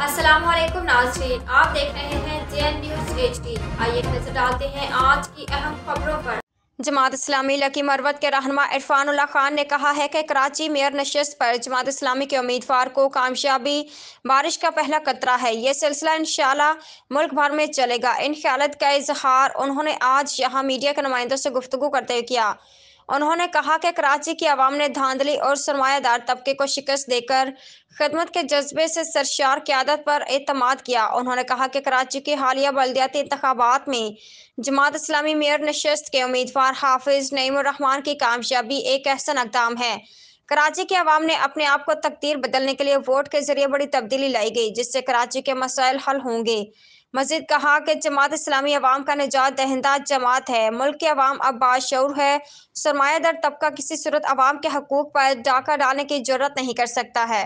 अस्सलाम वालेकुम नाज़रीन, आप देख रहे हैं JN न्यूज़ HD। आइए नजर डालते हैं आज की अहम खबरों पर। जमात इस्लामी लकी मरवत के रहनुमा इरफानुल्लाह खान ने कहा है कि कराची मेयर नशस्त पर जमात इस्लामी के उम्मीदवार को कामयाबी बारिश का पहला कतरा है। ये सिलसिला इंशाअल्लाह मुल्क भर में चलेगा। इन ख्यालात का इजहार उन्होंने आज यहाँ मीडिया के नुमाइंदों से गुफ्तगू करते हुए किया। उन्होंने कहा कि कराची की आवाम ने धांधली और सरमायादार तबके को शिकस्त देकर खिदमत के जज्बे से सरशार क़यादत पर एतमाद किया। उन्होंने कहा कि कराची के हालिया बल्दियाती इंतखाबात में जमात इस्लामी मेयर नशस्त के उम्मीदवार हाफिज नईमुर रहमान की कामयाबी एक अहसन इक़दाम है। कराची की आवाम ने अपने आप को तकदीर बदलने के लिए वोट के जरिए बड़ी तब्दीली लाई गई, जिससे कराची के मसाइल हल होंगे। मजीद कहा कि जमात इस्लामी अवाम का निजात दहिंदा जमात है। मुल्क की अवाम अब बाशऊर है। सरमायादार तबका किसी सूरत अवाम के हकूक पर डाका डालने की जुर्रत नहीं कर सकता है।